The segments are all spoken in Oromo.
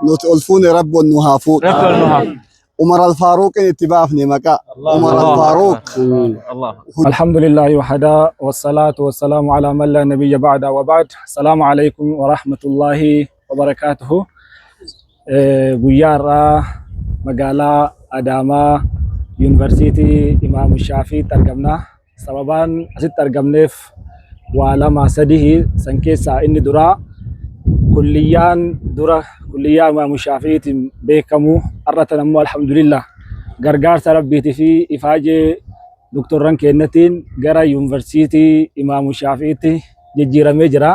نوت ألفون رب النهافوت عمر الفاروق اتباعنا مكا عمر الفاروق الله الحمد لله وحده والصلاة والسلام على من لا نبي بعد وبعد. السلام عليكم ورحمة الله وبركاته. غيارة مقالة أداما يونيفرسيتي إمام الشافعي ترجمنا سببان أسيت ترجمنيف وعلى سده سنكيسا إني درا كليان درا كلية إمام الشافعي بيكمو أرتنا مو الحمد لله غرغار سربيتي في إفاجة دكتور رانك النتين جرا يونيفرسيتي إمام الشافعي جيرا مجرا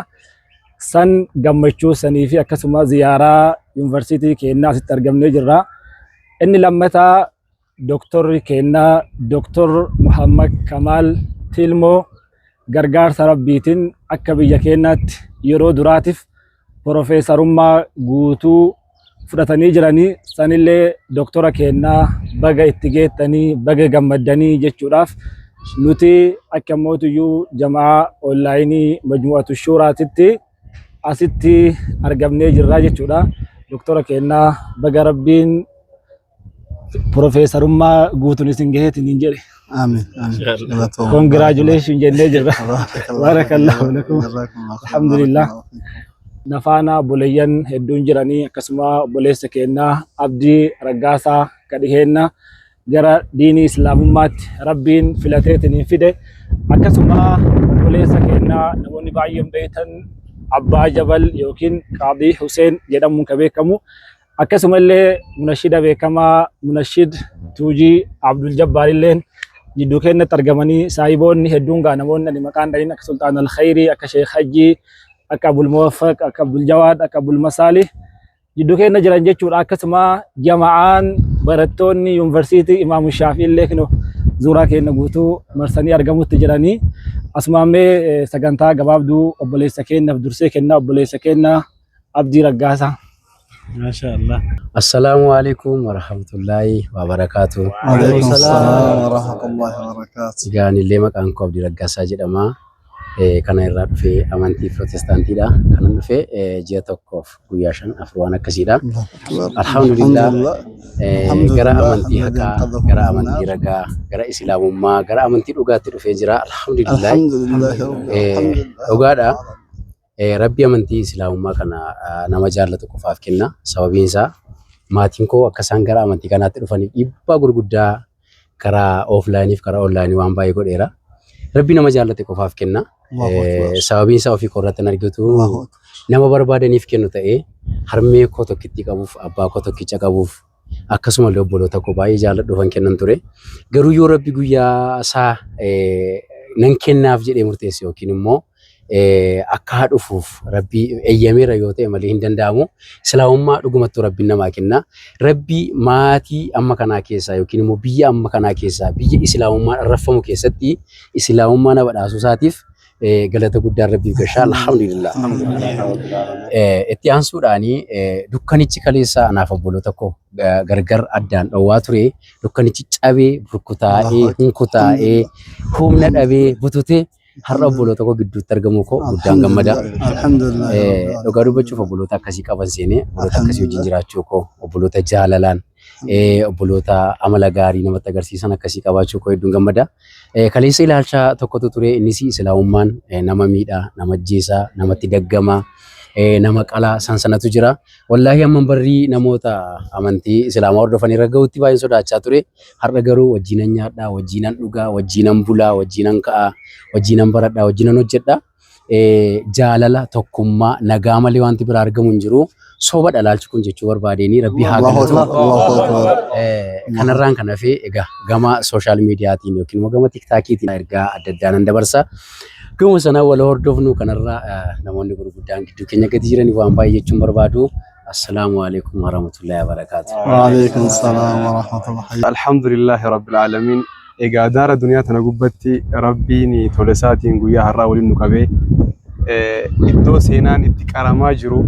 سن جمعشوا سني في أكسما زيارة يونيفرسيتي كنا سترجم نجرا إني لما تا دكتور كنا دكتور محمد كمال تلمو غرغار سربيتين أكبيا كنات يرو دراتف بروفيسور ما غوتو fudhatanii jiranii sanillee doktora kennaa baga itti geettanii baga gammaddanii jechuudhaaf nuti akka mootiyyuu jamaa onlaayinii majmu'atu shuuraatitti asitti argamnee jirra jechuudha. Doktora kennaa baga rabbiin profeesarummaa guutuun isin gaheetiin hin jedhe. آمين Congratulations jennee jirra. Barakallahu lakum. Alhamdulillah. Nafana boleeyyan hedduun jiranii akkasuma boleessa kennaa abdii raggaasaa kadhiheenna gara diinii islaamummaatti rabbiin filateetiin fide akkasuma boleessa kennaa namoonni baay'een beektan abbaa jabal yookiin qaadii Huseen jedhamuun kan beekamu akkasuma illee munashida beekamaa munashid tuujii Abdul Jabbaar illeen jidduu keenyatti argamanii saahiboonni hedduun gaa namoonni ani maqaan dhahin akka Sultaan al-Khayrii akka Sheekh Hajji akka Abul Muwaffaq akka Abdul Jawaad akka Abul Masalih jidduu keenya jiran jechuudha. Akkasuma jamaa'aan barattoonni yuunivarsiitii Imaam Shaafi'ii illee kino zuuraa keenya guutuu marsanii argamutti jiranii asumaamee sagantaa gabaabduu obboleessa keenyaaf dursee kennaa obboleessa keenya Abdii Raggaasaa. MashaAllah. Assalamu alaikum warahmatullahi wabarakatuh. وعليكم السلام ورحمة الله وبركاته. Gaan illee maqaan koo Abdii Raggaasaa jedhama. Kana irraa dhufee amantii Pirootestaantiidha. Kanan dhufee ji'a tokkoof guyyaa 5 afur waan akkasiidha. Alhamdulillah gara amantii haqaa, gara amantii ragaa, gara islaamummaa, gara amantii dhugaatti dhufee jira. Alhamdulillah. Dhugaadha. Rabbi amantii islaamummaa kana nama jaallatu qofaaf kenna. Sababiin isaa maatiin koo akka isaan gara amantii kanaatti dhufaniif dhiibbaa gurguddaa karaa offlaayiniif karaa onlaayinii waan baay'ee godheera. Rabbi nama jaallate qofaaf kenna. Sababiin isaa ofii korratti argitu nama barbaadaniif kennu ta'ee harmee koo tokkitti qabuuf abbaa koo tokkicha qabuuf akkasuma illee obboloota koo baay'ee jaalladhuufan kennan ture. Garuu yoo Rabbi guyyaa isaa nan kennaaf jedhee murteesse yookiin immoo akka dhufuuf Rabbi eeyyameera yoo ta'e malee hin danda'amu. Islaamummaa dhugumattuu Rabbiin namaa kenna. Rabbi maatii amma kanaa keessaa yookiin immoo biyya amma kanaa keessaa biyya islaamummaan arrafamu keessatti islaamummaa na badhaasuu isaatiif galata guddaa Rabbiif gashaa. Alhamdulillah. Itti aansuudhaani dukkanichi kaleessa anaaf obboloota koo gargar addaan dhowwaa ture. Dukkanichi cabee burkutaa'ee hunkutaa'ee humna dhabee bututee har'a obboloota koo gidduutti argamu koo guddaan gammada. Alhamdulillah. Dhugaa dubbachuuf obboloota akkasii qaban seenee obboloota akkasii wajjin jiraachuu koo obboloota jaalalaan obboloota amala gaarii namatti agarsiisan akkasii qabaachuu koo hedduun gammada. Kaleessa ilaalcha tokkotu ture innis islaamummaan nama miidhaa, nama ajjeesaa, namatti daggama, nama qalaa sansanatu jira. Wallaahi amman barrii namoota amantii islaamaa hordofan irra gahuutti baay'ee sodaachaa ture. Har'a garuu wajjinan nyaadhaa, wajjinan dhugaa, wajjinan bulaa, wajjinan ka'aa, wajjinan baradhaa, wajjinan hojjedhaa. Jaalala tokkummaa nagaa malee wanti biraa argamu hin jiru. Soba dhalaalchi kun jechuu barbaadeenii Rabbi haa galatu. Kanarraan kan hafe egaa gama sooshaal miidiyaatiin yookiin immoo gama tiktaakiitiin ergaa adda addaa nan dabarsa. Gama sana wal hordofnu kanarraa namoonni gurguddaan gidduu keenya gadi jiranii waan baay'ee jechuun barbaadu. Assalamu alaikum warahmatullahi wabarakatuh. وعليكم السلام ورحمة الله. Alhamdulillah rabbil alamin. Egaa daara duniyaa tana gubbatti Rabbiin tola isaatiin guyyaa har'aa waliin nu qabee iddoo seenaan itti qaramaa jiru,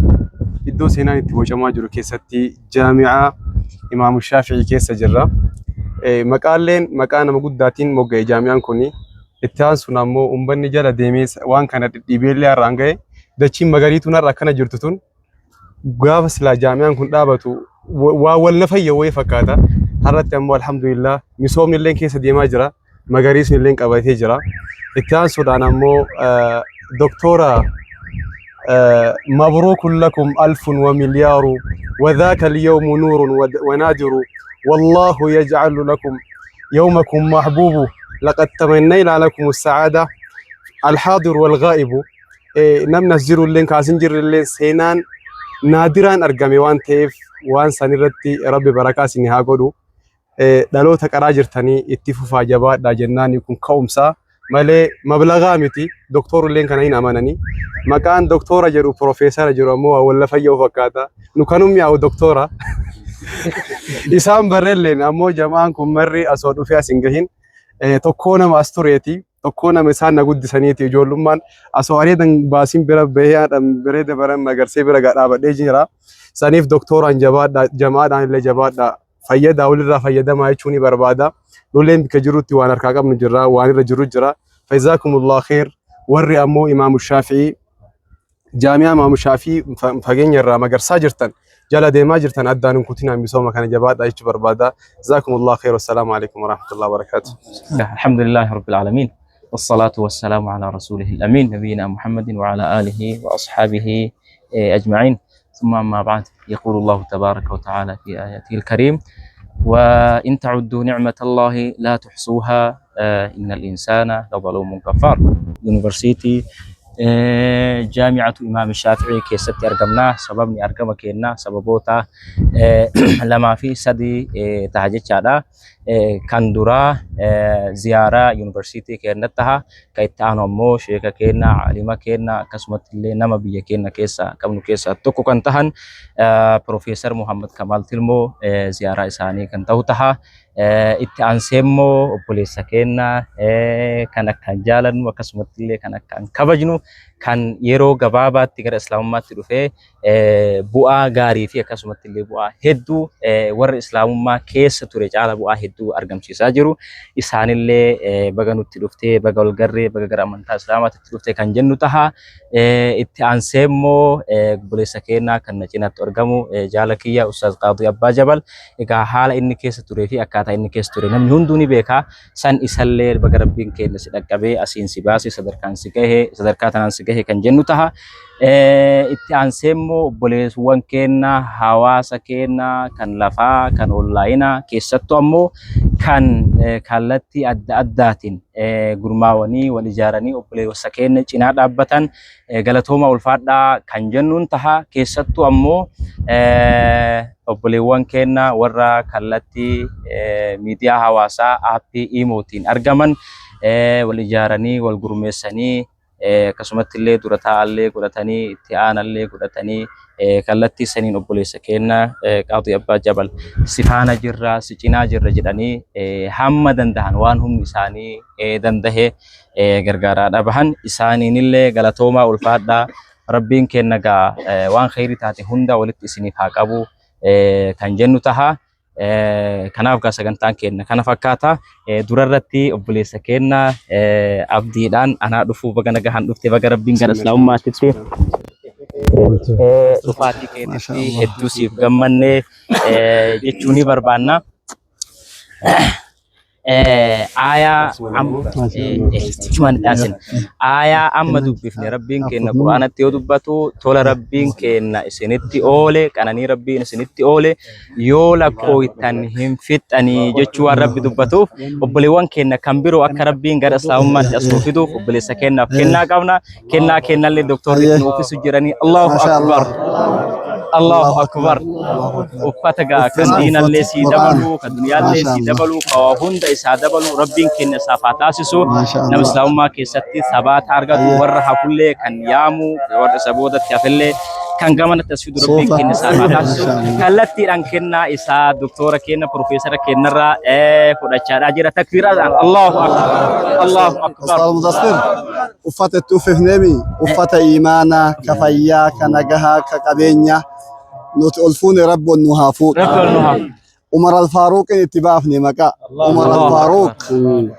iddoo seenaan itti bocamaa jiru keessatti jaami'aa Imaam Shaafi'ii keessa jirra. Maqaaleen maqaa nama guddaatiin mogga'e jaami'aan kuni itti aansuun ammoo uummanni jala deemee waan kana dhidhiibeellee har'aan ga'e dachiin magariituun har'a akkana jirtu tun قابس لا جامعان كن دابتو وول نفي وي فكاتا هرت أمو الحمد لله مسوم اللين كيس ديما جرا مغاريس اللين قبايتي جرا اتان سودان أمو دكتورة مبروك لكم ألف ومليار وذاك اليوم نور ونادر والله يجعل لكم يومكم محبوب لقد تمنينا لكم السعادة الحاضر والغائب نم نسجر اللين كاسنجر اللين سينان نادرا أرقامي وان تيف وان سنرتي ربي بركاس إنها قدو دلو تكراجر تاني اتفو فاجبات دا جنان يكون كومسا مالي مبلغا متي دكتور اللين كان هين أمانني مكان دكتورة جرو بروفيسور جرو مو ولا فيو فكاتا نكانم يا دكتورة إسام برلين أمو جماعكم مري أصودو فيها سنجهين تكونا ماستوريتي تكونا مسان نقود سنيتي جولمان أصواري دن باسين برا بيا دم بريد برا مغرسي برا قرابة ديجيرا سنيف دكتور جباد جماعة عن اللي جباد فيدا ولدا فيدا ما يشوني بربادا نولين كجروتي وانا ركاكم من جرا وانا رجرو جرا فجزاكم الله خير وري أمو إمام الشافعي جامعة إمام الشافعي فجين جرا مغرسا جرتن جل ديما جرتن أدان كوتينا مسوما كان جباد أيش بربادا جزاكم الله خير والسلام عليكم ورحمة الله وبركاته. الحمد لله رب العالمين والصلاة والسلام على رسوله الأمين نبينا محمد وعلى آله وأصحابه أجمعين ثم ما بعد يقول الله تبارك وتعالى في آياته الكريم وإن تعدوا نعمة الله لا تحصوها إن الإنسان لظلوم كفار. يونيفرسيتي جامعة إمام الشافعي كيست أرقمنا سببني أرقم كينا سببوتا لما في سدي تهجد شادا كان درا زيارة يونيفرسيتي كينتها كيتانو مو شيكا كينا علماء كينا كسمت اللي نما بيا كينا كيسا كمنو كيسا توكو كنتهن بروفيسور محمد كمال تلمو زيارة إساني كنتهوتها itti aanseemmoo obboleessa keenya kan akkaan jaalannu akkasumatti illee kan akkaan kabajnu kan yeroo gabaabaatti gara islaamummaatti dhufee bu'aa gaarii fi akkasumatti illee bu'aa hedduu warra islaamummaa keessa ture caala bu'aa hedduu argamsiisaa jiru. Isaanillee baga nutti dhuftee baga ol garree baga gara amantaa islaamaatti dhuftee kan jennu taha. Itti aanseemmoo obboleessa keenya kan na cinaatti argamu jaala kiyya Ustaaz Qaadii Abbaa Jabal egaa haala inni keessa turee fi akkaataa inni keessa ture namni hunduu ni beeka. San isallee baga rabbiin keenya si dhaqqabee asiin si baase sadarkaan si gahee sadarkaa tanaan si gahee kan jennu taha. Itti aanseemmoo obboleessuwwan keenya hawaasa keenya kan lafaa kan onlaayinaa keessattuu ammoo kan kallattii adda addaatiin gurmaawanii wal ijaaranii obboleessa keenya cinaa dhaabbatan galatooma ulfaadhaa kan jennuun taha. Keessattuu ammoo obboleewwan keenya warra kallattii miidiyaa hawaasaa aappii imootiin argaman wal ijaaranii wal gurmeessanii akkasumatti illee dura taa'allee godhatanii itti aanallee godhatanii kallattii saniin obboleessa keenya Qaadii Abbaa Jabal si faana jirra si cinaa jirra jedhanii hamma danda'an waan humni isaanii dandahee gargaaraadha bahan. Isaaniinillee galatoomaa ulfaadhaa rabbiin keenya gaa waan khayrii taate hunda walitti isiniif haa qabu kan jennu taha. Kanaaf gaa sagantaan keenya kana fakkaata. Durarratti obboleessa keenya abdiidhaan anaa dhufuu baga nagahaan dhufte baga rabbiin gara islaamummaatti dhufaatii keenyatti hedduu siif gammanne jechuu ni barbaanna. Aayaa amma dubbifne rabbiin keenya quraanatti yoo dubbatu tola rabbiin keenya isinitti oole qananii rabbiin isinitti oole yoo lakkooytan hin fixanii jechuu waan rabbi dubbatuuf obboleewwan keenya kan biroo akka rabbiin gara islaamummaatti as nu fiduuf obboleessa keenyaaf kennaa qabna. Kennaa kennallee doktorri nu ofiisu jiranii Allahu akbar Allahu akbar. Uffata gaa kan diinallee sii dabalu kan dunyaallee sii dabalu kawaa hunda isaa dabalu rabbiin keenya isaaf haa taasisu. Nama islaamummaa keessatti sabaata argatu warra hafullee kan yaamu warra isa boodatti hafillee kan gamanatti as fidu rabbiin keenya isaaf haa taasisu. Kallattiidhaan kennaa isaa doktora keenya profeesara keenyarraa fudhachaadhaa jira. Takbiiraadhaan Allahu akbar Allahu akbar. Uffata itti uffifneemi uffata imaanaa ka fayyaa ka nagahaa ka qabeenya nuti ol fuune rabboon nu haa fuudha. عمر الفاروق اتبافني مكا عمر الفاروق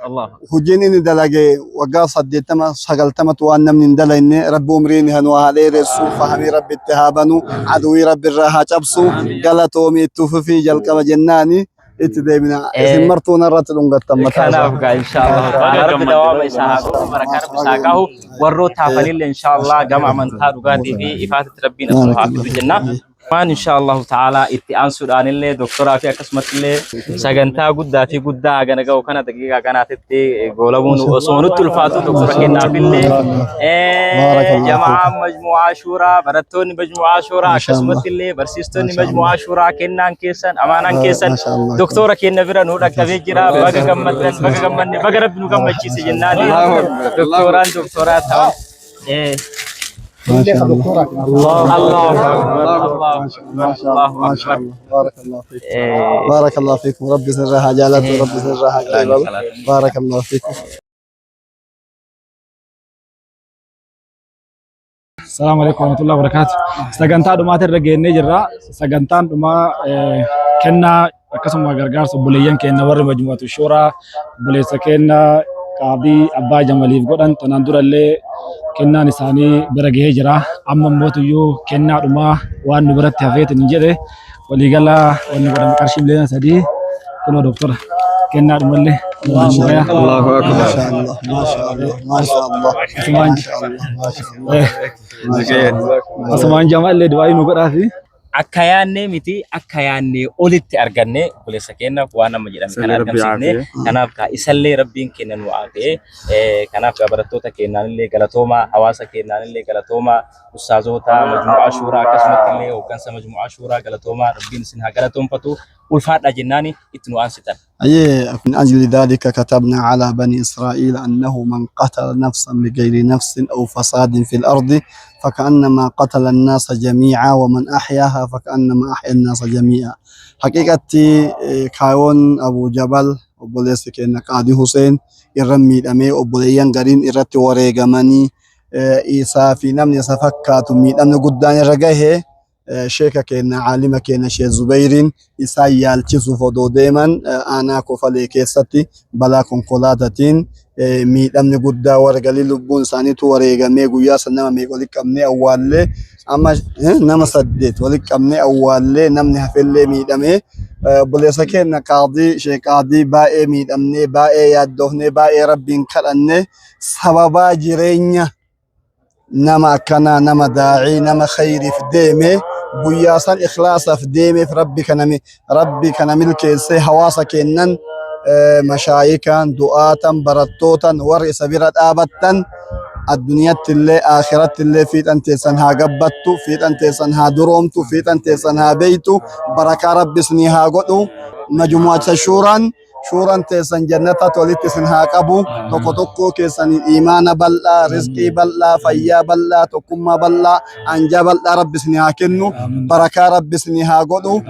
الله هجين إني دلقي وقا صديتما سقلتما وانا من دليني رب أمريني هنوها لي رسو فهمي رب اتهابنو عدوي رب الراحة جبسو قلتومي التوففي جلق جناني اتدايمنا اسم مرتونا راتلون قد تمت كان أبقى إن شاء الله تعالى رب دوام إسحاق بركة رب إسحاقه والروت حفليل إن شاء الله جمع من تارو قادي في إفادة ربنا سبحانه الجنة إن شاء الله تعالى اتيان سودان اللي دكتورة في قسمة اللي سجنتا قدا في قدا أجانا جو كنا دقيقة كنا تتي قولون وصونو تلفاتو دكتورة كنا في اللي جماعة مجموعة شورى برتون مجموعة شورى قسمة اللي برسيستون مجموعة شورى كنا كيسن أمانا كيسن دكتورة كنا فيرا نورا كفيجرا بقى كمتن بقى كمن بقى رب نكمل شيء سجناني دكتورة تام الله ما شاء الله بارك الله فيك بارك الله فيكم ربي سرها جالت وربي سرها قلبل بارك الله فيكم السلام عليكم ورحمة الله وبركاته. سجنتا دوما ترجع نجرا سجنتا دوما كنا قسم غرغار سبوليان كنا ور مجموعة الشورى بولي سكنا قاضي أبا جمالي فقدان تناندور اللي كنا نساني برجع هجرة أما موتيو كنا دوما وان نبرت هفيت نجده وليقلا وان نقدر كرشيم لنا سدي كنا دكتور كنا دوما اللي الله أكبر ما شاء الله ما شاء الله ما شاء الله أسمان أسمان جمال اللي دواي نقدر في Akkayaanne miti akkayaanne olitti arganne buleessa kenna waan amma jedhame kan argamsiifne kanaaf ka isallee rabbiin kenna nu aafee kanaaf barattoota kennanillee galatooma hawaasa kennanillee galatooma ustaazota majmuu'aa shuuraa akkasumatti illee hooggansa majmuu'aa shuuraa galatooma rabbiin isin haa galatoomfatu ulfaadha jennaani itti nu aansitan. من أجل ذلك كتبنا على بني إسرائيل أنه من قتل نفسا بغير نفس أو فساد في الأرض فكأنما قتل الناس جميعا ومن أحياها فكأنما أحيا الناس جميعا حقيقة كايون أبو جبل أبو ليسك قاضي حسين إرمي الأمي أبو ليان قرين إرتي وريقماني إيسا في نمني سفكات ميد أمن قدان رقاه شيكا كينا عالمة كينا شيخ زبيرين إساي يالتشيسو فدو ديما أنا كوفالي كيستي بلا كونكولاتاتين ميد أمني قدا ورقالي لبون سانيتو ورقا ميقو ياسا نما ميقو لك أمني أولي أما نما سديت ولك أمني أولي نمني هفلي ميد أمي بليسا كينا قاضي شيخ قاضي باقي ميد أمني باقي يادوهني باقي ربين كالأني سببا جيرينيا نما كنا نما داعي نما خيري في ديمي بياسان إخلاصا في ديمي في ربي كنمي الكيسي حواسا كنن مشايكا دعاتا برتوتا ورئيس بيرت آبتا الدنيا اللي آخرة اللي فيت أنت سنها قبتو فيت أنت سنها درومتو فيت أنت سنها بيتو بركة ربي سنها قدو مجموعة شوران شوران تيسن جنة توليت سنها قبو توكو توكو كيسن إيمان بلا رزقي بلا فيا بلا توكما بلا أنجا بلا رب سنها كنو بركة رب سنها قدو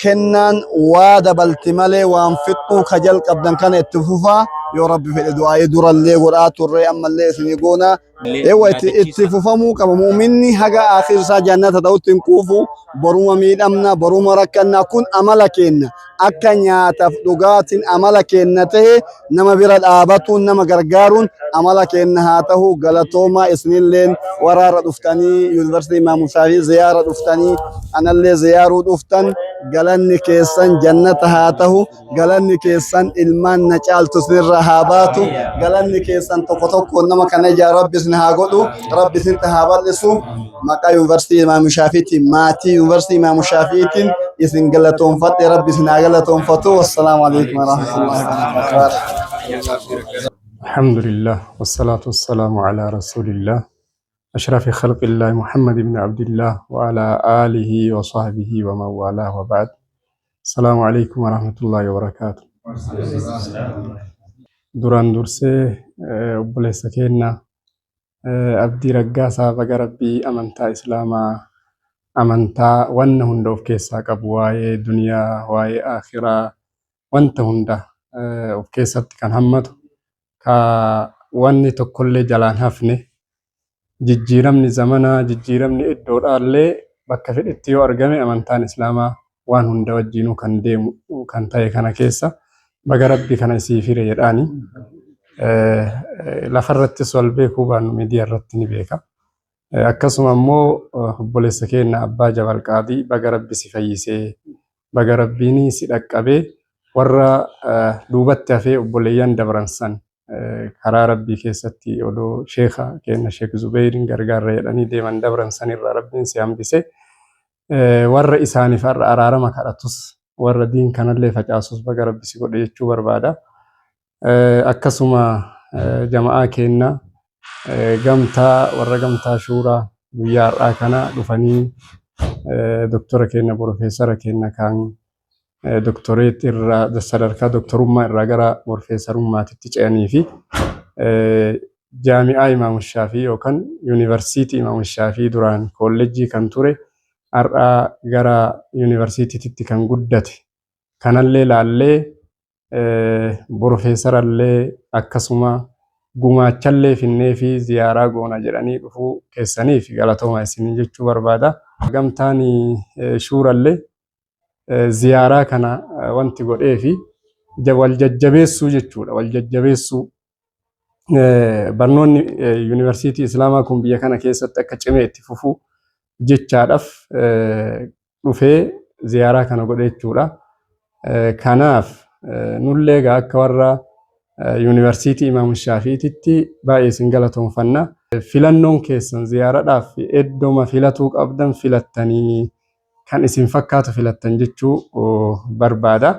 كنان واد بالتمالي وانفتو خجل قبدن كان اتفوفا يا رب في الدعاء دور اللي ورات الري أما اللي سنيقونا ايوه اتفوفمو كما مؤمني حاجة آخر سا جنة تدوت تنكوفو بروما ميد أمنا بروما ركنا كن أملكين أكنيا تفدقات أملكين نته نما برد آباتون نما غرغارون أملكين هاته غلطوما اسنين لين ورار دفتاني يونيفرسيتي إمام الشافعي زيارة دفتاني أنا اللي زيارة دفتان غلني كيسان جنة هاته غلني كيسان إلمان نجال تسنير رهاباتو غلني كيسان تقطوكو نما كان يا رب سنها قدو رب سنتها بالسو مكا يونيفرسيتي إمام الشافعي ماتي يونيفرسيتي إمام الشافعي اسن غلطون فت رب سنها غلطون فتو والسلام عليكم ورحمة الله وبركاته. الحمد لله والصلاة والسلام على رسول الله أشرف خلق الله محمد بن عبد الله وعلى آله وصحبه ومن والاه وبعد. السلام عليكم ورحمة الله وبركاته. duraan dursee obboleessa keenya abdii raggaasaa baga rabbii amantaa islaamaa amantaa wanna hunda of keessaa qabu waa'ee duniyaa waa'ee akhiraa wanta hunda of keessatti kan hammatu ka wanni tokkollee jalaan hafne jijjiiramni zamanaa jijjiiramni iddoodhaallee bakka fedhetti yoo argame amantaan islaamaa waan hunda wajjinuu kan deemu kan ta'e kana keessa baga rabbi kana isii fire jedhaani lafarrattis wal beekuu baannu miidiyaa irratti ni beeka. Akkasuma immoo obboleessa keenya Abbaa Jabal Qaadii baga rabbi si fayyisee baga rabbiin si dhaqqabee warra duubatti hafee obboleeyyan dabran san karaa rabbii keessatti odoo sheekha keenya Sheek Zubeyriin gargaarra jedhanii deeman dabran san irraa rabbiin si hambise warra isaaniif har'a araarama kadhatus warra diin kanallee facaasus baga rabbi si godhe jechuu barbaada. Akkasuma jama'aa keenya gamtaa warra gamtaa shuuraa guyyaa har'aa kana dhufanii doktora keenya Profeesara keenya kan doktoreet irraa sadarkaa doktorummaa irraa gara Profeesarummaatitti ce'anii fi jaami'aa Imaam Shaafii yookaan yuunivarsiitii Imaam Shaafii duraan kolleejjii kan ture har'aa gara yuunivarsiitiitti kan guddate kanallee laallee Profeesarallee akkasuma gumaachallee finnee fi ziyaaraa goona jedhanii dhufuu keessaniif galatooma isinii jechuu barbaada. Gamtaan shuurallee ziyaaraa kana wanti godhee fi wal jajjabeessuu jechuudha. Wal jajjabeessuu barnoonni yuunivarsiitii Islaamaa kun biyya kana keessatti akka cimee itti fufuu jechaadhaaf dhufee ziyaaraa kana godhee jechuudha. Kanaaf nullee egaa akka warra yuunivarsiitii Imaam Shaafiititti baay'ee isin galatoomfanna. Filannoon keessan ziyaaraadhaaf eddooma filatuu qabdan filattanii kan isin fakkaatu filattan jechuu barbaada.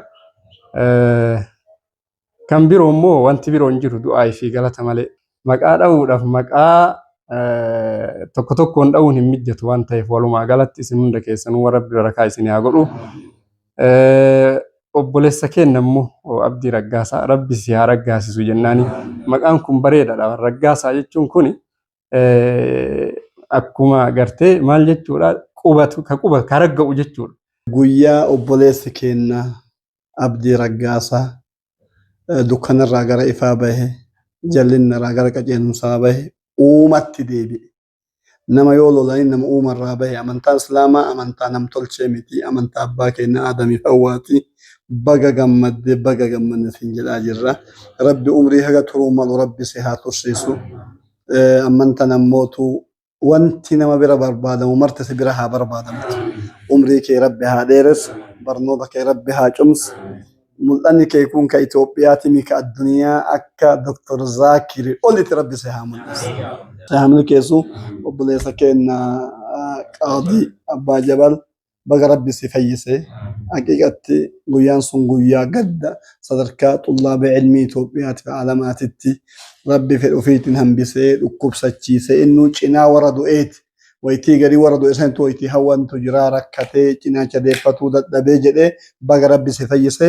Kan biroo immoo wanti biroo hin jiru du'aa fi galata malee. Maqaa dha'uudhaaf maqaa tokko tokkoon dha'uun hin mijjatu waan ta'eef walumaa galatti isin hunda keessanuu warra barakaa isin haa godhu. Obboleessa keenya immoo Abdii Raggaasaa rabbi si haa raggaasisu jennaani maqaan kun bareedaadha. Raggaasaa jechuun kuni akkuma gartee maal jechuudha ka ragga'u jechuudha. Guyyaa obboleessi keenya Abdii Raggaasaa dukkanarraa gara ifaa bahe jallinarraa gara qajeelumsaa bahe uumatti deebi'e. Nama yoo lolanii nama uumarraa bahe amantaan Islaamaa amantaa namtolchee miti amantaa abbaa keenya Aadamii fi Hawwaati. Baga gammadne siin jedhaa jirra. Rabbi umrii haga turuu malu rabbi si haa tursiisu. Amantaan ammootu wanti nama bira barbaadamu marti si bira haa barbaadamtu. Umrii kee rabbi haa dheeressu. Barnoota kee rabbi haa cimsu. Mul'anni kee kun ka Itoophiyaati mi ka addunyaa akka Dr. Zaakiri olitti rabbi si haa mul'isu. Saamil keessu obboleessa keenya Qaadii Abbaa Jabal baga rabbi si fayyise. Haqiiqatti guyyaan sun guyyaa gadda sadarkaa xullaaba ilmii Itoophiyaati fi alamaatitti rabbi fedhu ofiitiin hambisee dhukkubsachiisee innuu cinaa warra du'eeti. Wayitii garii warra du'e santu wayitii hawwantu jiraa rakkatee cinaacha deeffatuu dadhabee jedhee baga rabbi si fayyise.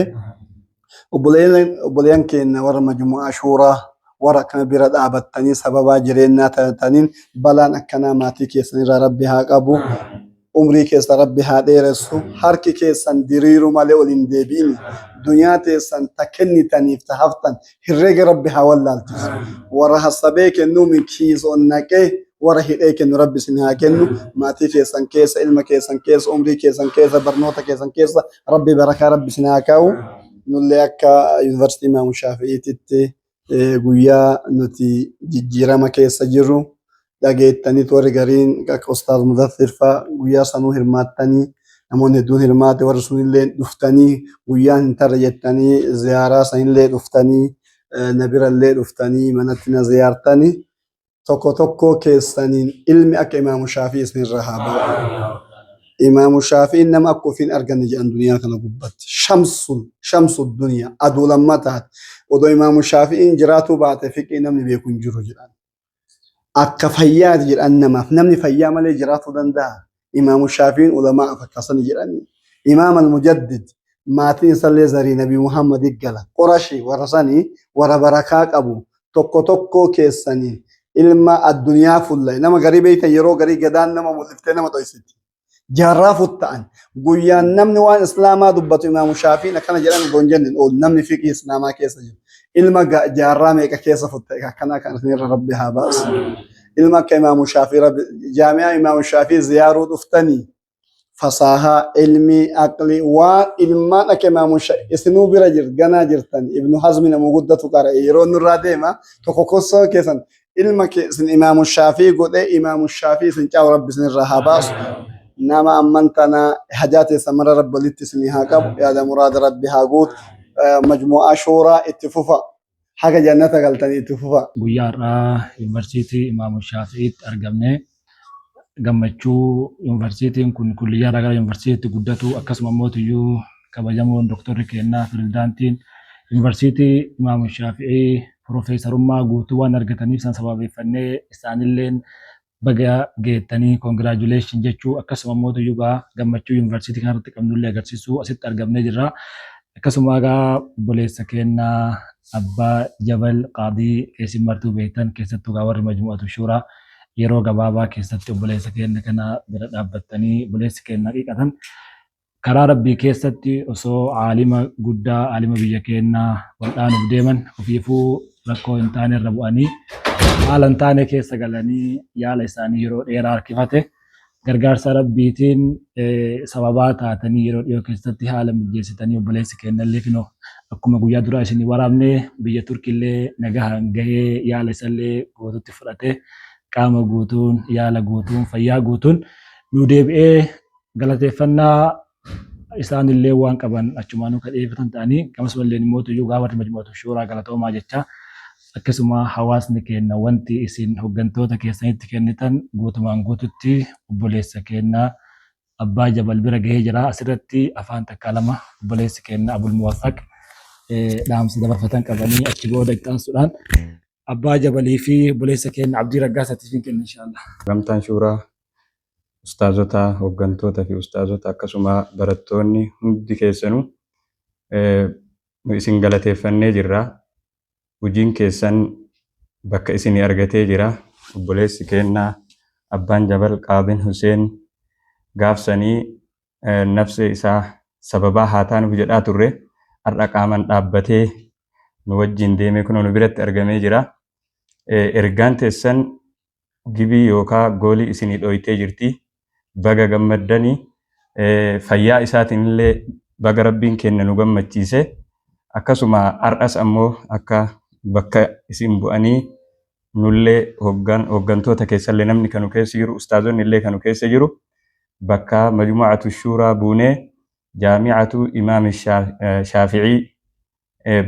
Obboleeyyan keenya warra majmu'aa shuuraa warra akkana bira dhaabattanii sababaa jireenyaa taataniin balaan akkanaa maatii keessanirraa rabbi haa qabu. Umrii keessa rabbi haa dheeressu. Harki keessan diriiru malee waliin deebiin dunyaa teessan ta kennitaniif ta haftan herreega rabbi haa wallaalchisu. Warra hassabee kennuu kiisoon naqee warra hidhee kennu rabbi isin haa kennu. Maatii keessan keessa ilma keessan keessa umrii keessan keessa barnoota keessan keessa rabbi barakaa rabbi isin haa kaa'u. Nullee akka yuunivarsiitii Imaam Shaafi'iititti guyyaa nuti jijjiirama keessa jirru dhageettanii warri gariin akka Ustaaz Muzaffir fa'aa guyyaa sanuu hirmaattanii namoonni hedduun hirmaate warri sunillee dhuftanii guyyaan hin tarre jettanii ziyaaraa sanillee dhuftanii na birallee dhuftanii manatti na ziyaartanii tokko tokko keessaniin ilmi akka Imaamu Shaafii isinirra haa ba'u. Imaamu Shaafiin nama akka ofiin arganne jedhan duniyaa kana gubbatti shamsu duniyaa aduu lammataati. Odoo Imaamu Shaafiin jiraatuu baate fiqii namni beeku hin jiru jedhan. Akka fayyaati jedhan namaaf namni fayyaa malee jiraatuu danda'a. Imaamu Shaafiin ulamaa akkasani jedhani. Imaam al-Mujaddid maatiin isallee zarii Nabii Muhammad iggala. Qorashii warra sanii warra barakaa qabu tokko tokko keessanii ilma addunyaa fullaa'e nama garii beeytan yeroo garii gadaan nama mul'iftee nama dhoysiti. Jaarraa futta'an guyyaan namni waan islaamaa dubbatu Imaamu Shaafiin akkana jedhan goon jenneen oolu namni fiqii islaamaa keessa jiru. Ilma jaarraa meeqa keessa futta'e akkana kan isinirra rabbi haa baasu. Ilma akka Imaamu Shaafii jaami'aa Imaamu Shaafii ziyaaruu dhuftanii فصاحة علمي عقلي وإلمان أكما مش إسنو برجر جنا جرتن ابن حزم نموجودة تقرأ يرون الرادمة تكوكوسا كيسن علمك سن إمام الشافعي قد إمام الشافعي سن جاو رب سن الرهاباس نما أمنتنا حاجات سمر رب لتسميها كب يا ذا مراد ربي هاقوت مجموعة شورى اتفوفا حاجة جنة قلتني اتفوفا guyyaarraa yuunivarsiitii Imaamu Shaafi'iitti argamne gammachuu yuunivarsiitiin kun kulliyyaa gara yuunivarsiitii guddatu akkasuma mootiyyuu kabajamoon doktorri kennaa pirezidaantiin yuunivarsiitii Imaamu Shaafi'ii piroofeesarummaa guutuu waan argataniif san sababeeffannee isaanilleen baga geettanii koongiraajuleeshin jechuu akkasuma mootiyyuu gammachuu yuunivarsiitii kanarratti qabnullee agarsiisuu asitti argamnee jirra. Akkasuma obboleessa kennaa Abbaa Jabal Qaadii keessummartuu beektan keessattuu warri majmu'atu shuuraa yeroo gabaabaa keessatti obboleessa keenya kana bira dhaabbattanii obboleessi keenya haqiqatan karaa rabbii keessatti osoo aalima guddaa aalima biyya keenyaa waldhaanuuf deeman ofiifuu rakkoo hin taane irra bu'anii haala hin taane keessa galanii yaala isaanii yeroo dheeraa harkifate gargaarsa rabbiitiin sababaa taatanii yeroo dhiyoo keessatti haala mijeessitanii obboleessi keenya illee kinoo akkuma guyyaa duraa isinii waraabne biyya Turkiillee nagahaan gahee yaala isallee gootutti fudhate qaama guutuun yaala guutuun fayyaa guutuun nu deebi'ee galateeffannaa isaanillee waan qaban achumaanuu kadheeffatan ta'anii gamasumallee immoo tuyyuu warri majmu'atu shuuraa galatoomaa jecha akkasuma hawaasni keenya wanti isin hoggantoota keessanitti kennitan guutumaan guututti obboleessa keenya Abbaa Jabal bira gahee jira. Asirratti afaan takka lama obboleessi keenya Abul Muwaffaq dhaamsa dabarfatan qabanii achi booda ittaansuudhaan Abbaa Jabalii fi obboleessa keenya Abdii Raggaasaatiif hin kenna inshallah. Gamtaan shuuraa ustaazota hoggantoota fi ustaazota akkasuma barattoonni hundi keessanuu isin galateeffannee jirra. Hojiin keessan bakka isin argatee jira. Obboleessi keenya Abbaan Jabal Qaadiin Huseen gaafsanii nafsi isaa sababaa haa taanuuf jedhaa turre har'a qaaman dhaabbatee nu wajjin deemee kun nu biratti argamee jira. Ergaan teessan gibii yookaan goolii isinii dhoyitee jirti. Baga gammaddanii fayyaa isaatiin illee baga rabbiin kenna nu gammachiise. Akkasuma har'as ammoo akka bakka isin bu'anii nullee hoggantoota keessallee namni kanu keessa jiru ustaazonni illee kanu keessa jiru bakka majmu'atu shuuraa buunee jaami'atu imaam shaafi'ii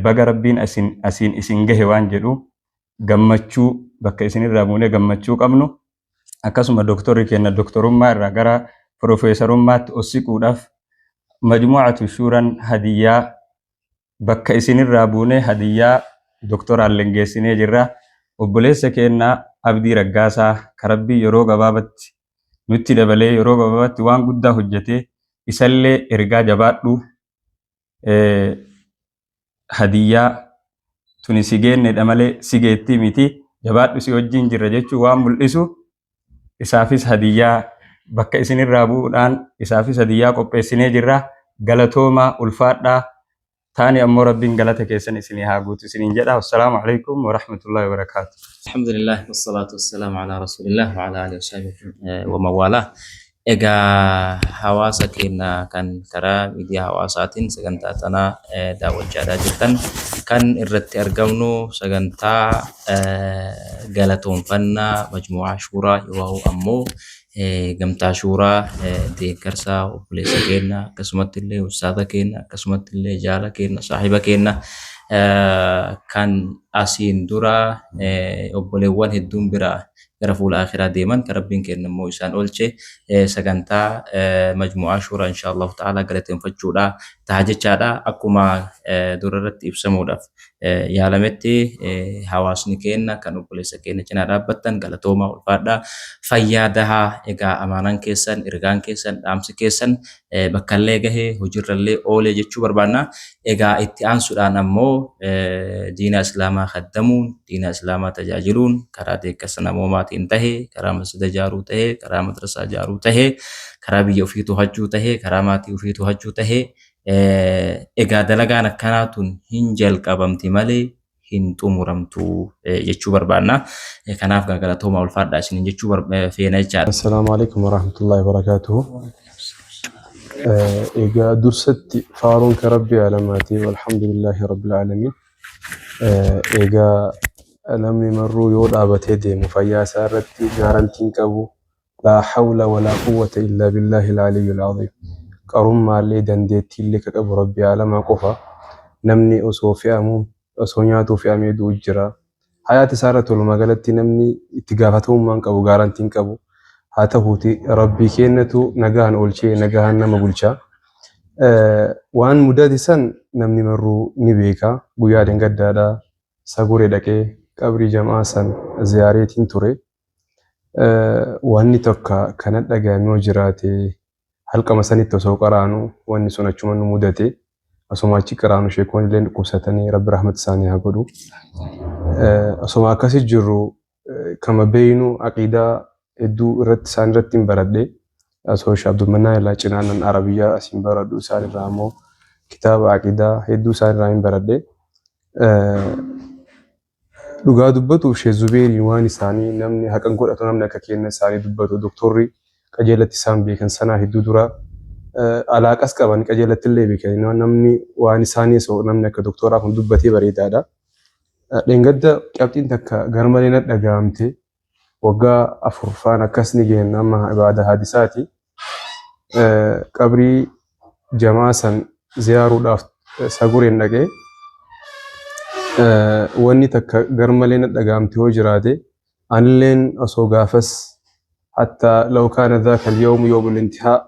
baga rabbiin asiin isin gahe waan jedhu gammachuu bakka isinirraa buunee gammachuu qabnu. Akkasuma doktorri keenya doktorummaa irraa gara piroofeesarummaatti ossiquudhaaf majmu'atu shuuraan hadiyyaa bakka isinirraa buunee hadiyyaa doktoraan lengeessinee jirra. Obboleessa keenya Abdii Raggaasaa karabbii yeroo gabaabatti nutti dabalee yeroo gabaabatti waan guddaa hojjetee isallee ergaa jabaadhu hadiyyaa tuni si geennedha malee si geettii miti jabaadhu si wajjin jirra jechuu waan mul'isu isaafis hadiyyaa bakka isinirraa bu'uudhaan isaafis hadiyyaa qopheessinee jirra. Galatoomaa ulfaadhaa ثاني أمور ربين قالت كيسن إسني هاقوت إسني جدا والسلام عليكم ورحمة الله وبركاته. الحمد لله والصلاة والسلام على رسول الله وعلى آله وصحبه وموالاه. إجا حواسك إن كان ترى بدي حواساتين سجنتا تنا داول جدا جدا كان الرت أرجونو سجنتا قالتهم فنا مجموعة شورى وهو أمو gamtaa shuuraa deeggarsaa obboleessa keenya akkasumatti illee ustaaza keenya akkasumatti illee jaala keenya saahiba keenya kan asiin dura obboleewwan hedduun biraa gara fuula akhiraa deeman kan rabbiin keenya immoo isaan oolche sagantaa majmu'aa shuuraa inshaallah ta'ala galateeffachuudha ta'a jechaadha. Akkuma durarratti ibsamuudhaaf yaalametti hawaasni keenya kan obboleessa keenya cinaa dhaabbattan galatoomaa ulfaadhaa fayyaa dahaa egaa amaanaan keessan ergaan keessan dhaamsi keessan bakkallee gahee hojiirrallee oolee jechuu barbaanna. Egaa itti aansuudhaan ammoo diina islaamaa kaddamuun diina islaamaa tajaajiluun karaa deeggarsa namoomaatiin tahee karaa masjida ijaaruu tahee karaa madrasaa ijaaruu tahee karaa biyya ofii to'achuu tahee karaa maatii ofii to'achuu tahee egaa dalagaan akkanaatun hin jalqabamti malee hin xumuramtu jechuu barbaanna. Kanaaf galatoomaa ulfaadhaa isin jechuu feena jechaadha. Assalaamu alaikum warahmatullahi wabarakatuhu. إيجا درستي فارون كربي علاماتي والحمد لله رب العالمين. إيجا namni marruu yoo dhaabatee deemu fayyaa isaa irratti gaarantiin qabu laa hawla walaa quwwata illaa billahi al-aliyyil azim. Qarummaallee dandeettiillee ka qabu rabbi alamaa qofa. Namni osoo fe'amuu osoo nyaatuu fe'amee du'u jira. Hayaati isaa irratti walumaa galatti namni itti gaafatamummaan qabu gaarantiin qabu. Haa ta'uuti rabbii kennatu nagaan oolchee nagaan nama bulchaa. Waan mudate san namni marruu ni beeka. Guyyaa dangaddaadhaa saguree dhaqee qabrii jamaa san ziyaareetiin ture. Wanni tokko kana dhagahamee jiraate halkama sanitti osoo qaraanu wanni sun achuma nu mudate osoma achi qaraanu sheekoon illee dhukkubsatanii rabbi rahmat isaanii haa godhu. Osoma akkasi jirru kama beeynu aqiidaa hedduu irratti isaan irratti hin baradhe osoo Sheekh Abdulmannaa ilaa cinaanan Arabiyyaa asiin baradhu isaan irraa immoo kitaaba aqiidaa hedduu isaan irraa hin baradhe. Dhugaa dubbatuuf Sheekh Zubeerii waan isaanii namni haqan godhatu namni akka kenna isaanii dubbatu doktorri qajeelatti isaan beekan sanaa hedduu dura alaaqas qaban qajeelatti illee beekan namni waan isaanii osoo namni akka doktoraa kun dubbatee bareedaadha. Dheengadda qabxiin takka garmalee na dhagahamte waggaa afurfaan akkas ni geenna amma ibaada hadisaati. Qabrii jamaa san ziyaaruudhaaf sagureen dhaqee wanni takka garmalee na dhagahamte yoo jiraate anilleen osoo gaafas hatta law kaana dhaaka al-yawm yawm al-intihaa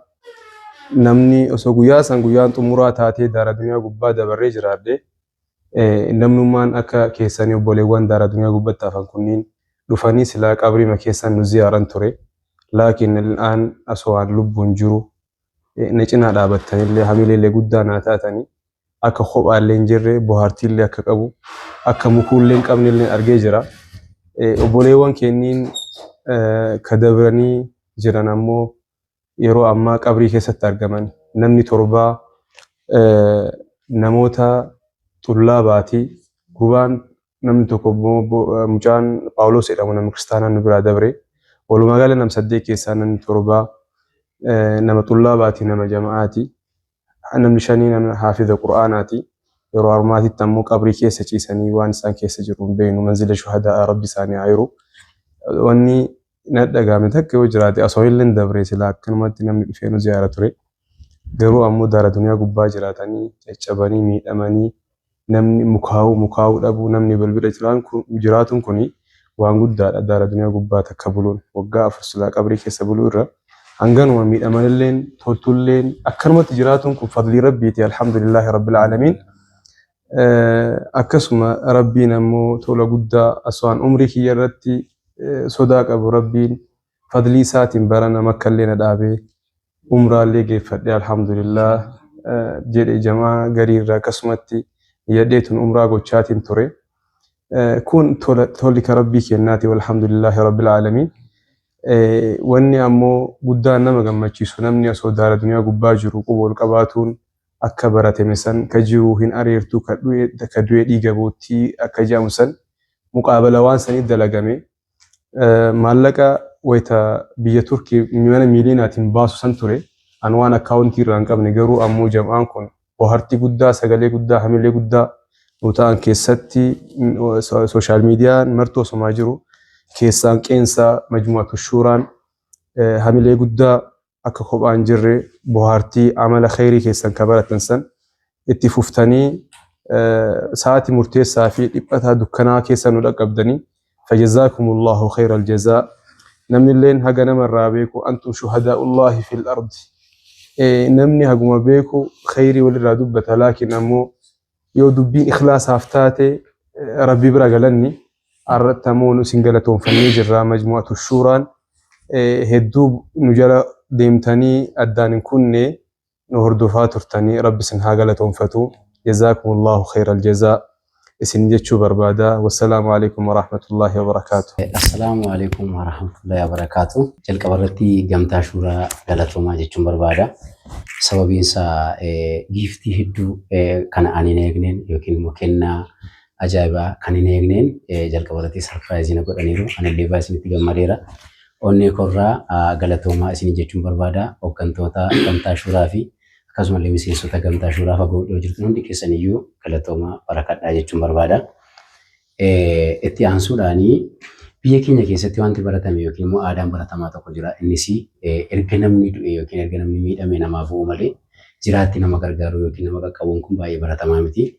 namni osoo guyyaa san guyyaan xumuraa taatee daara duniyaa gubbaa dabarree jiraadde namnummaan akka keessanii obboleewwan daara duniyaa gubbaatti hafan kunniin dhufanii silaa qabriima keessan nu ziyaaran ture. Laakiin al'aan osoo aan lubbuun jiru na cinaa dhaabattanillee hamileellee guddaa naa taatanii akka kophaallee hin jirre bohaartiillee akka qabu akka mukuullee hin qabnellee argee jira. Obboleewwan kenniin ka dabranii jiran ammoo yeroo ammaa qabrii keessatti argaman namni torbaa namoota xullaabaati. Gubaan namni tokko mucaan Phaawulos jedhamu namni kiristaanaa nu biraa dabre walumaa gala nam 8 keessaa namni torbaa nama xullaabaati nama jama'aati. Namni 5 nama haafiza qur'aanaati. Yeroo armaatitti ammoo qabrii keessa ciisanii waan isaan keessa jiru hin beeknu manzila shuhadaa rabbi isaanii ayiru. Wanni na dhagahame takka yoo jiraate osoo illee dabre silaa akkanumatti namni dhufee nu ziyaara ture. Garuu ammoo daara duniyaa gubbaa jiraatanii caccabanii miidhamanii namni mukaa'uu dhabu namni balbila jiraatuun kuni waan guddaadha. Daara duniyaa gubbaa takka buluun waggaa 4 silaa qabrii keessa buluu irra hanganuma miidhamanilleen toltulleen akkanumatti jiraatuun kun fadlii rabbiiti alhamdulillahi rabbil aalamiin. Akkasuma rabbiin ammoo tola guddaa aswaan umrii kiyya irratti sodaa qabu rabbiin fadlii isaatiin barana makkallee na dhaabee umraallee geeffadhe alhamdulillah jedhe jamaa gariirra akkasumatti yadheetun umraa gochaatiin ture. Kun tolli ka rabbii kennaati walhamdulillahi rabbil aalamiin. Wanni ammoo guddaan nama gammachiisu namni osoo daara duniyaa gubbaa jiru qubool qabaatuun akka baratame san ka jiru hin ariirtu ka du'ee dhiiga boottii akka jedhamu san muqaabala waan sanii dalagame maallaqa wayita biyya Turkii mana miiliinaatiin baasu san ture an waan akkaawuntii irraa hin qabne garuu ammoo jam'aan kun bohaartii guddaa sagalee guddaa hamilee guddaa nu ta'an keessatti sooshaal miidiyaan martuu osomaa jiru keessaan qeensaa majmu'atu shuuraan hamilee guddaa akka kophaan jirre bohaartii amala khayrii keessan ka baratan san itti fuftanii sa'aatii murteessaa fi dhiphataa dukkanaa keessa nu dhaqqabdanii fajazaakumullahu khayral jazaa. Namni illeen haga namarraa beeku antum shuhadaa'ullahi fil ardi. Namni haguma beeku khayrii walirraa dubbata laakiin ammoo yoo dubbiin ikhlaasaaf taate rabbi bira galanni arratti ammoo nu isin galatoonfannee jirra. Majmu'atu shuuraan hedduu nu jala deemtanii addaan hin kunne nu hordofaa turtanii rabbi isin haa galatoonfatu. Jazaakumullahu khayral jazaa isin jechuu barbaada. Wassalaamu alaikum warahmatullahi wabarakaatuh. Assalaamu alaikum warahmatullahi wabarakaatuh. Jalqaba irratti gamtaa shuuraa galatoomaa jechuun barbaada. Sababiin isaa giiftii hedduu kana ani hin eegneen yookiin immoo kennaa ajaa'ibaa kan hin eegneen jalqaba irratti sarpiraayizii na godhaniiru. Ani illee baay'ee isinitti gammadeera. Onnee korraa galatoomaa isin jechuun barbaada. Hooggantoota gamtaa shuuraa fi akkasumallee miseensota gamtaa shuuraa fagoo dhiyoo jirtan hundi keessaniyyuu galatooma barakadhaa jechuun barbaada. Itti aansuudhaanii biyya keenya keessatti wanti baratame yookiin immoo aadaan baratamaa tokko jira. Innis erga namni du'e yookiin erga namni miidhame namaaf bu'u malee jiraatti nama gargaaru yookiin nama qaqqabuun kun baay'ee baratamaa miti.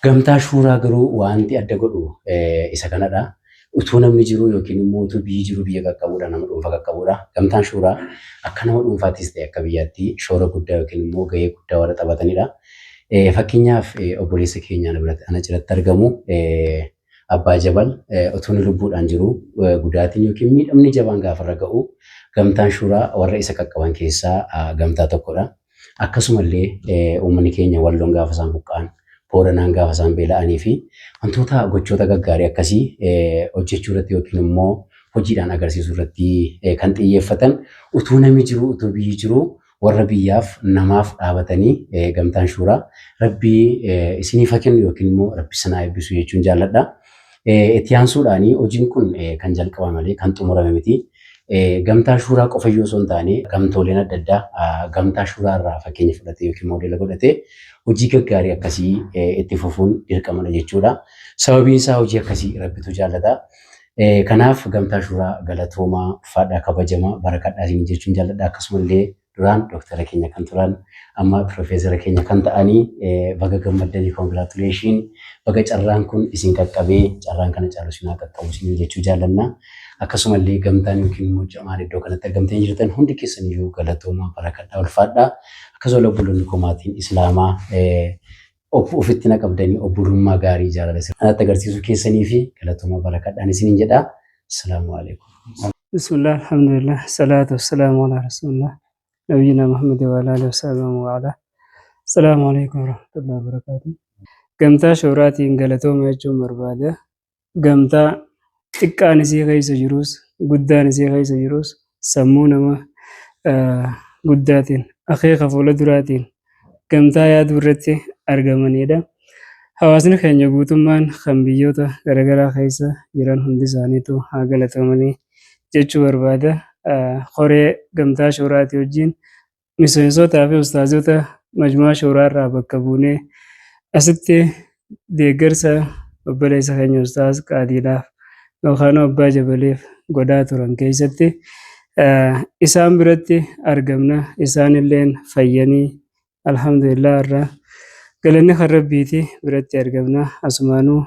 Gamtaa shuuraa garuu wanti adda godhu isa kanadha. Utuu namni jiru yookiin immoo utuu biyyi jiru biyya qaqqabuudha, nama dhuunfaa qaqqabuudha. Gamtaan shuuraa akka nama dhuunfaattis ta'e akka biyyaatti shoora guddaa yookiin immoo gahee guddaa warra taphatanidha. Fakkeenyaaf obboleessa keenya ana jalatti argamu Abbaa Jabal utuu lubbuudhaan jiru gudaatiin yookiin miidhamni jabaan gaafarra ga'u gamtaan shuuraa warra isa qaqqaban keessaa gamtaa tokkodha. Akkasumallee uummanni keenya Walloon gaafa isaan buqqa'an, Booranaan gaafa isaan beela'anii fi wantoota gochoota gaggaarii akkasii hojjechuu irratti yookiin immoo hojiidhaan agarsiisuu irratti kan xiyyeeffatan utuu namni jiru utuu biyyi jiru warra biyyaaf namaaf dhaabatanii gamtaan shuuraa rabbii isiniif haa kennu yookiin immoo rabbi sanaa eebbisu jechuun jaalladha. Itti aansuudhaanii hojiin kun kan jalqabame malee kan xumurame miti. Gamtaa shuuraa qofa iyyuu osoo hin taane gamtooleen adda addaa gamtaa shuuraa irraa fakkeenya fudhatee yookiin moodela godhatee hojii gaggaarii akkasii itti fufuun dirqamadha jechuudha. Sababiin isaa hojii akkasii rabbitu jaallata. Kanaaf gamtaa shuuraa galatoomaa ulfaadhaa kabajamaa barakadhaa isin jechuun jaalladha. Akkasumallee duraan dooktara keenya kan turan amma piroofeesara keenya kan ta'anii baga gammaddanii koongiraatuleeshin baga carraan kun isin qaqqabee carraan kana caalu isin haa qaqqabu isin jechuu jaallanna. Akkasumallee gamtaan yookiin immoo jamaan iddoo kanatti argamtanii jirtan hundi keessaniyyuu galatoomaa barakadhaa ulfaadhaa. Akkasumallee obboloonni komaatiin Islaamaa ofitti naqabdanii obbolummaa gaarii jaalala kanatti agarsiisuu keessanii fi galatoomaa barakadhaan isiniin jedha. Assalaamu alaikum. Bismillah, alhamdulillah, salatu wassalamu ala rasulillah. نبينا محمد وعلى آله وصحبه وعلى السلام عليكم ورحمة الله وبركاته. قمتا شوراتي انقلتوما يجون مربادة قمتا تكانسي غيس جروس قدانسي غيس جروس سمونا ما قداتين أخيخة فولدراتين قمتا ياد برتي أرقماني دا حواسن خين يقوتمان خنبيوتا غرغرا خيسا جران هندسانيتو هاقلتوماني جيچو بربادة qoree gamtaa shuuraatii wajjin miseensotaa fi ustaazota majmu'aa shuuraa irraa bakka buunee asitti deeggarsa obboleessa keenya ustaaz qaadiidhaaf yookaan abbaa jabaleef godhaa turan keessatti isaan biratti argamna. Isaan illeen fayyanii alhamdulillah irraa galanni kan rabbiiti biratti argamna. Asumaanuu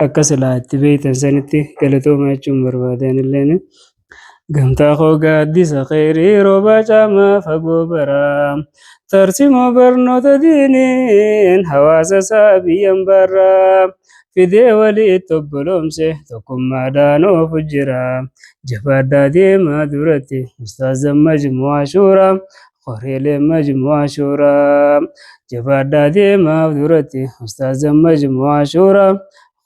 akka silaa itti beektan sanitti galatooma jechuun barbaadan illeen gamtaa koo gaaddisa khayrii rooba caamaa fagoo baraa tarsimoo barnoota diiniin hawaasa isaa biyyan barraa fidee walitti obboloomse tokkummaadhaan oofu jira jabaadhaa deemaa duratti ustaazan majmu'aa shuuraa qoreelee majmu'aa shuuraa jabaadhaa deemaa duratti ustaazan majmu'aa shuuraa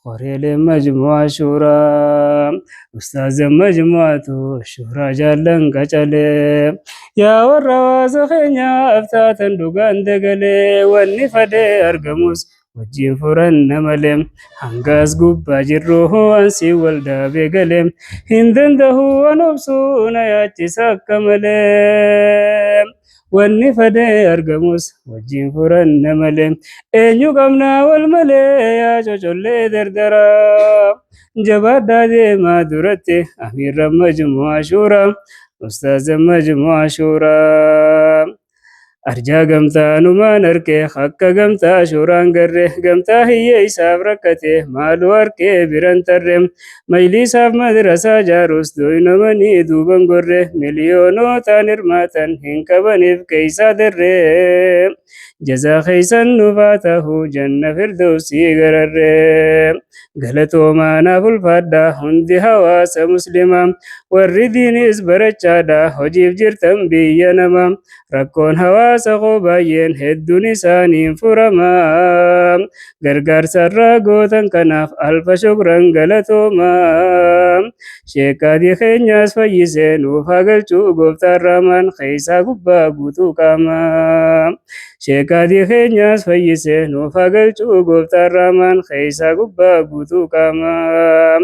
qoreelee majmu'aa shuuraa ustaazan majmu'aatu shuuraa jaallan qacalee yaa warra hawaasa keenyaaf taatan dhugaan dagalee wanni fedhee argamus wajjin furanna malee hangaas gubbaa jirru ansi waldaabee galee hin danda'u waan obsuu na yaachisa akka malee wanni fedhee argamus wajjin furanna malee eenyu qabnaa wal malee yaa cocollee dardaraa jabaadhaa deemaa duratti amiirra majmu'aa shuuraa ustaazan majmu'aa shuuraa arjaa gamtaanumaan argee akka gamtaa shuuraan garree gamtaa hiyyee isaaf rakkate maaluu harkee biran tarree majlisaaf madrasaa jaarus dooynamanii duuban gorree miliyoonotaan hirmaatan hin qabaniif keeysaa darree jazaa keeysan nufaa tahuu janna firdawsii gararree galatoomaanaaf ulfaadhaa hundi hawaasa muslimaa warri diinis barachaadha hojiif jirtan biyya namaa rakkoon hawaasa koo baay'een hedduun isaaniin furamaa gargaarsarraa gootan kanaaf alfa shukran galatoomaa sheekaadii keenyaas fayyisee nuuf haa galchuu gooftaan raamaan keeysaa gubbaa guutuu qaamaa sheeka Kaadii keenyaas fayyisee nuuf haa galchuu gooftaan raamaan keeysaa gubbaa guutuu qaamaa.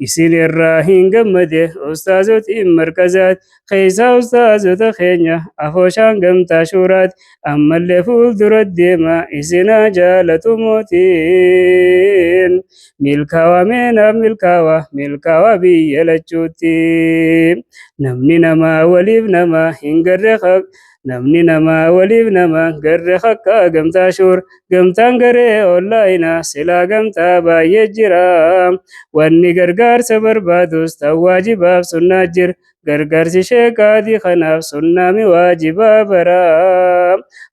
Isin irraa hin gammade ustaazotiin markazaat keeysaa ustaazota keenya afooshaan gamtaa shuuraat ammallee fuuldura deema isinaa jaalatu mootiin. Milkaawaa meenaaf milkaawaa biyya lachuutti. Namni namaa waliif nama hin garre namni namaa waliif nama garre akka gamtaa shuur gamtaan garee ollaayina silaa gamtaa baay'ee jira. Wanni gargaarsa barbaadus ta'u waajibaaf sunnaa jira. Gargaarsi sheekaadii kanaaf sunnaami waajibaa bara.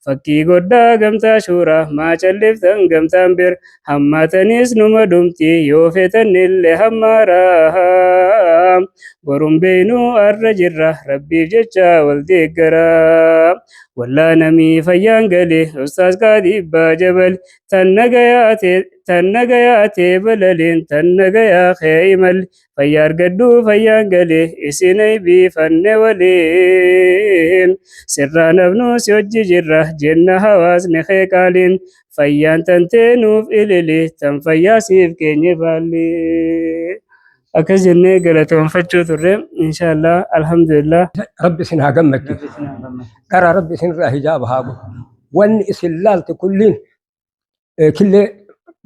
Fakkii goddaa gamtaa shuuraa maa calliftan gamtaan bir hammaatanis numa dhumti yoo feetanillee hammaaraa. Boruun beeynuu arra jirra rabbiif jecha wal deeggara. Wallaa namii fayyaan galee ustaas Qaadii Abbaa Jabal tan nagayaa ta'e balaliin tan nagayaa kee imal fayyaa argadhuu fayyaan galee isinay biifanne waliin. Sirraa nafnuu si hojji jirra jenna hawaasni kee qaaliin fayyaan tantee nuuf ilili tan fayyaa siif keenye baalli. Akkas jennee galatoonfachuu turre inshaallah alhamdulillah. Rabbi isin haa gammachiisu. Gara Rabbi isin irraa hijaaba haa godhu. Wanni isin laalte kulliin killee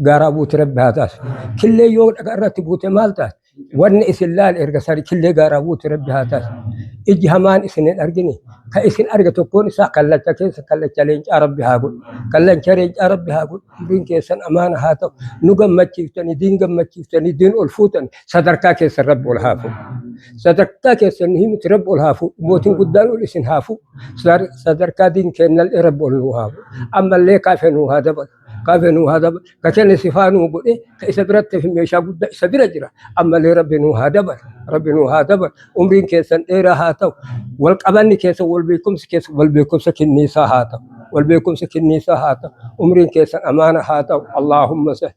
gaaraa buute Rabbi haa taasisu. Killee yoo dhagaa irratti buute maal taate? Wanni isin laal erga sari killee gaaraa buute Rabbi haa taasisu. Iji hamaan isin hin argine ka isin arga tokkoon isaa kallacha keessa kallacha leencaa Rabbi haa godhu. Kallacha leencaa Rabbi haa godhu. Umriin keessan amaana haa ta'u. Nu gammachiiftanii diin ol fuutanii sadarkaa keessan Rabbi ol haa fuudhu. Sadarkaa keessan nu himiti Rabbi ol haa fuudhu. Mootiin guddaan ol isin haa fuudhu. Sadarkaa diin kennallee Rabbi ol nu haa fuudhu. Ammallee kaafee nu haa dabalu. Kaafenuu haa dabalu. Ka kenne sifaanuu godhe ka isa biratti meeshaa guddaa isa bira jira. Ammallee Rabbi nuu haa dabalu. Rabbi nuu haa dabalu. Umriin keessan dheeraa haa ta'u. Wal qabanni keessa wal beekumsa kenniisaa haa ta'u. Wal beekumsa kenniisaa haa ta'u. Umriin keessan amaana haa ta'u. Allaahumma salli.